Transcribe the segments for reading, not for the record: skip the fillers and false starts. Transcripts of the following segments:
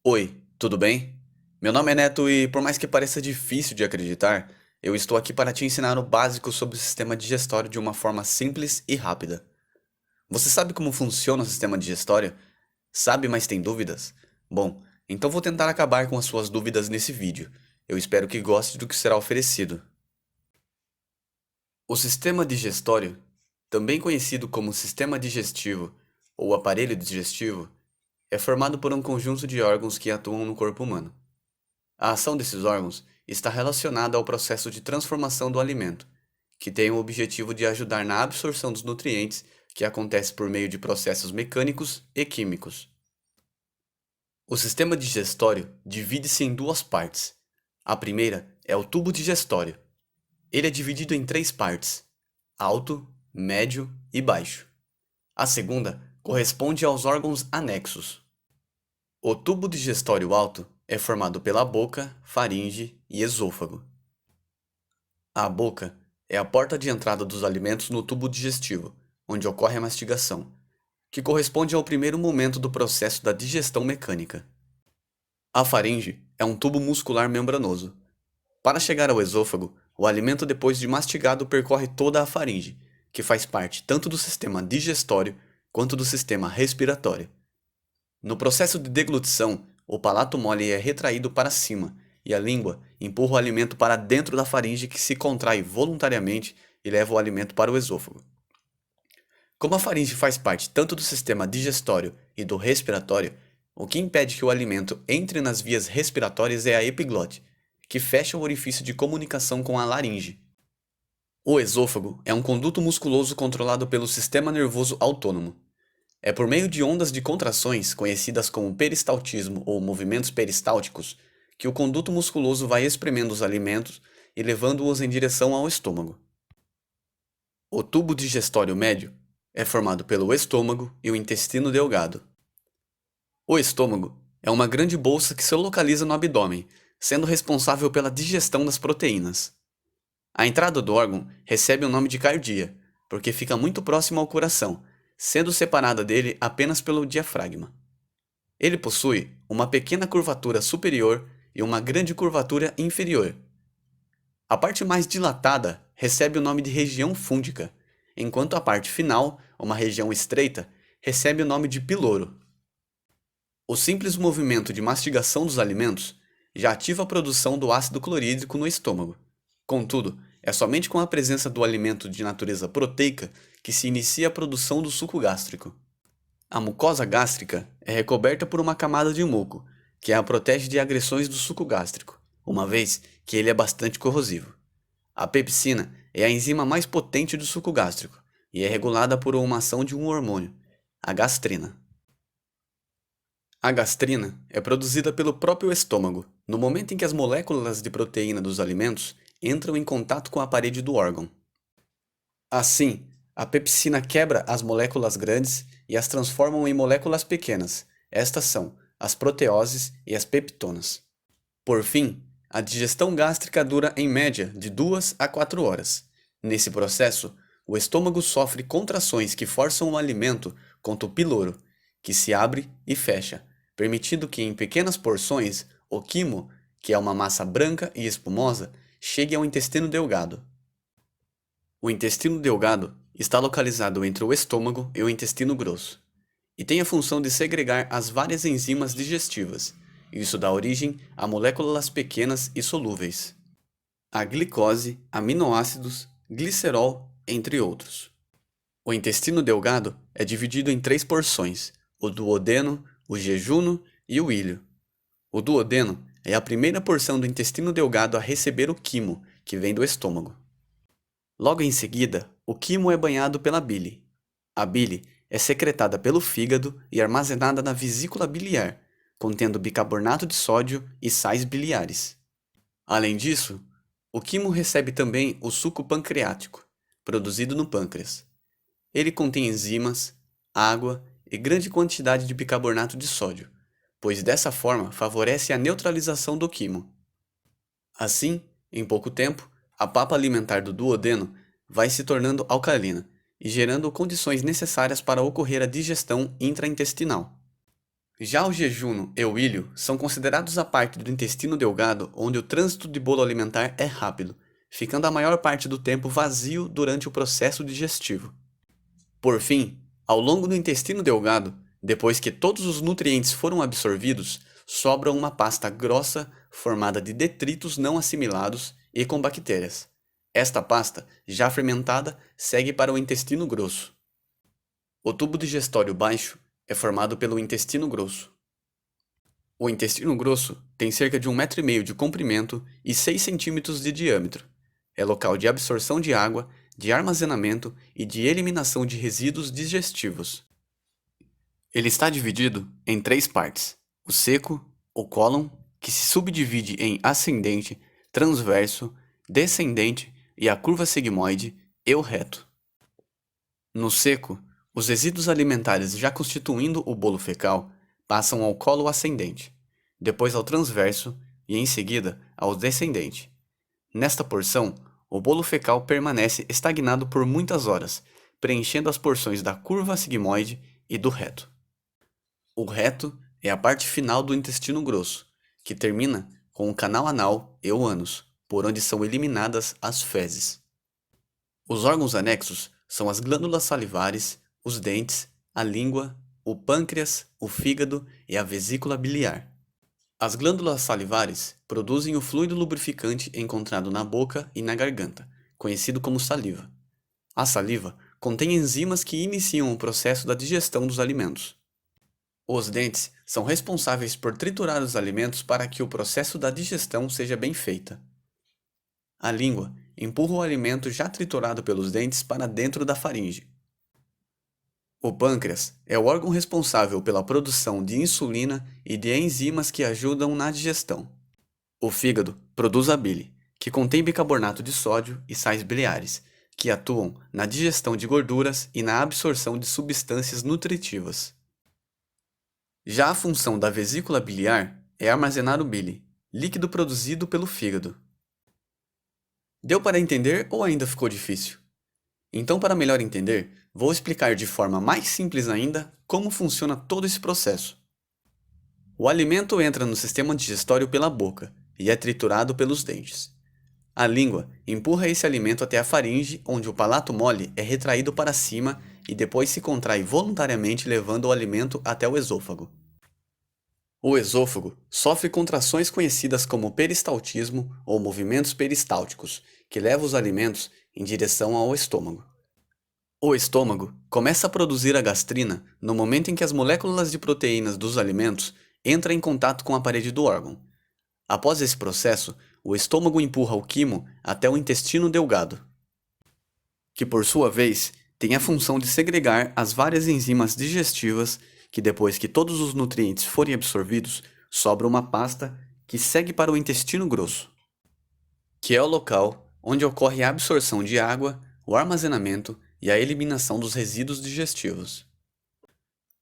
Oi, tudo bem? Meu nome é Neto e, por mais que pareça difícil de acreditar, eu estou aqui para te ensinar o básico sobre o sistema digestório de uma forma simples e rápida. Você sabe como funciona o sistema digestório? Sabe, mas tem dúvidas? Bom, então vou tentar acabar com as suas dúvidas nesse vídeo. Eu espero que goste do que será oferecido. O sistema digestório, também conhecido como sistema digestivo ou aparelho digestivo, é formado por um conjunto de órgãos que atuam no corpo humano. A ação desses órgãos está relacionada ao processo de transformação do alimento, que tem o objetivo de ajudar na absorção dos nutrientes, que acontece por meio de processos mecânicos e químicos. O sistema digestório divide-se em duas partes. A primeira é o tubo digestório. Ele é dividido em três partes: alto, médio e baixo. A segunda corresponde aos órgãos anexos. O tubo digestório alto é formado pela boca, faringe e esôfago. A boca é a porta de entrada dos alimentos no tubo digestivo, onde ocorre a mastigação, que corresponde ao primeiro momento do processo da digestão mecânica. A faringe é um tubo muscular membranoso. Para chegar ao esôfago, o alimento depois de mastigado percorre toda a faringe, que faz parte tanto do sistema digestório quanto do sistema respiratório. No processo de deglutição, o palato mole é retraído para cima e a língua empurra o alimento para dentro da faringe, que se contrai voluntariamente e leva o alimento para o esôfago. Como a faringe faz parte tanto do sistema digestório e do respiratório, o que impede que o alimento entre nas vias respiratórias é a epiglote, que fecha o orifício de comunicação com a laringe. O esôfago é um conduto musculoso controlado pelo sistema nervoso autônomo. É por meio de ondas de contrações, conhecidas como peristaltismo ou movimentos peristálticos, que o conduto musculoso vai espremendo os alimentos e levando-os em direção ao estômago. O tubo digestório médio é formado pelo estômago e o intestino delgado. O estômago é uma grande bolsa que se localiza no abdômen, sendo responsável pela digestão das proteínas. A entrada do órgão recebe o nome de cardia, porque fica muito próximo ao coração, sendo separada dele apenas pelo diafragma. Ele possui uma pequena curvatura superior e uma grande curvatura inferior. A parte mais dilatada recebe o nome de região fúndica, enquanto a parte final, uma região estreita, recebe o nome de piloro. O simples movimento de mastigação dos alimentos já ativa a produção do ácido clorídrico no estômago. Contudo, é somente com a presença do alimento de natureza proteica que se inicia a produção do suco gástrico. A mucosa gástrica é recoberta por uma camada de muco, que a protege de agressões do suco gástrico, uma vez que ele é bastante corrosivo. A pepsina é a enzima mais potente do suco gástrico e é regulada por uma ação de um hormônio, a gastrina. A gastrina é produzida pelo próprio estômago, no momento em que as moléculas de proteína dos alimentos entram em contato com a parede do órgão. Assim, a pepsina quebra as moléculas grandes e as transforma em moléculas pequenas. Estas são as proteoses e as peptonas. Por fim, a digestão gástrica dura em média de 2 a 4 horas. Nesse processo, o estômago sofre contrações que forçam o alimento contra o piloro, que se abre e fecha, permitindo que em pequenas porções o quimo, que é uma massa branca e espumosa, chegue ao intestino delgado. O intestino delgado está localizado entre o estômago e o intestino grosso, e tem a função de segregar as várias enzimas digestivas. Isso dá origem a moléculas pequenas e solúveis, a glicose, aminoácidos, glicerol, entre outros. O intestino delgado é dividido em três porções: o duodeno, o jejuno e o íleo. O duodeno é a primeira porção do intestino delgado a receber o quimo, que vem do estômago. Logo em seguida, o quimo é banhado pela bile. A bile é secretada pelo fígado e armazenada na vesícula biliar, contendo bicarbonato de sódio e sais biliares. Além disso, o quimo recebe também o suco pancreático, produzido no pâncreas. Ele contém enzimas, água e grande quantidade de bicarbonato de sódio, pois dessa forma favorece a neutralização do quimo. Assim, em pouco tempo, a papa alimentar do duodeno vai se tornando alcalina e gerando condições necessárias para ocorrer a digestão intraintestinal. Já o jejum e o ilho são considerados a parte do intestino delgado onde o trânsito de bolo alimentar é rápido, ficando a maior parte do tempo vazio durante o processo digestivo. Por fim, ao longo do intestino delgado, depois que todos os nutrientes foram absorvidos, sobra uma pasta grossa formada de detritos não assimilados e com bactérias. Esta pasta, já fermentada, segue para o intestino grosso. O tubo digestório baixo é formado pelo intestino grosso. O intestino grosso tem cerca de 1,5 m de comprimento e 6 centímetros de diâmetro. É local de absorção de água, de armazenamento e de eliminação de resíduos digestivos. Ele está dividido em 3 partes: o seco, o cólon, que se subdivide em ascendente, transverso, descendente e a curva sigmoide, e o reto. No seco, os resíduos alimentares já constituindo o bolo fecal passam ao colo ascendente, depois ao transverso e em seguida ao descendente. Nesta porção, o bolo fecal permanece estagnado por muitas horas, preenchendo as porções da curva sigmoide e do reto. O reto é a parte final do intestino grosso, que termina com o canal anal e o ânus, por onde são eliminadas as fezes. Os órgãos anexos são as glândulas salivares, os dentes, a língua, o pâncreas, o fígado e a vesícula biliar. As glândulas salivares produzem o fluido lubrificante encontrado na boca e na garganta, conhecido como saliva. A saliva contém enzimas que iniciam o processo da digestão dos alimentos. Os dentes são responsáveis por triturar os alimentos para que o processo da digestão seja bem feita. A língua empurra o alimento já triturado pelos dentes para dentro da faringe. O pâncreas é o órgão responsável pela produção de insulina e de enzimas que ajudam na digestão. O fígado produz a bile, que contém bicarbonato de sódio e sais biliares, que atuam na digestão de gorduras e na absorção de substâncias nutritivas. Já a função da vesícula biliar é armazenar o bile, líquido produzido pelo fígado. Deu para entender ou ainda ficou difícil? Então, para melhor entender, vou explicar de forma mais simples ainda como funciona todo esse processo. O alimento entra no sistema digestório pela boca e é triturado pelos dentes. A língua empurra esse alimento até a faringe, onde o palato mole é retraído para cima e depois se contrai voluntariamente, levando o alimento até o esôfago. O esôfago sofre contrações conhecidas como peristaltismo ou movimentos peristálticos, que levam os alimentos em direção ao estômago. O estômago começa a produzir a gastrina no momento em que as moléculas de proteínas dos alimentos entram em contato com a parede do órgão. Após esse processo, o estômago empurra o quimo até o intestino delgado, que por sua vez tem a função de segregar as várias enzimas digestivas que depois que todos os nutrientes forem absorvidos, sobra uma pasta que segue para o intestino grosso, que é o local onde ocorre a absorção de água, o armazenamento e a eliminação dos resíduos digestivos.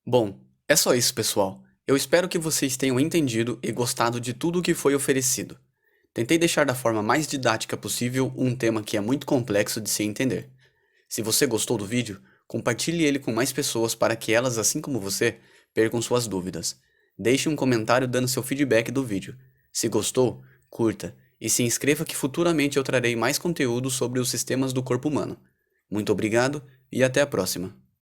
Bom, é só isso, pessoal. Eu espero que vocês tenham entendido e gostado de tudo o que foi oferecido. Tentei deixar da forma mais didática possível um tema que é muito complexo de se entender. Se você gostou do vídeo, compartilhe ele com mais pessoas para que elas, assim como você, percam suas dúvidas. Deixe um comentário dando seu feedback do vídeo. Se gostou, curta e se inscreva que futuramente eu trarei mais conteúdo sobre os sistemas do corpo humano. Muito obrigado e até a próxima.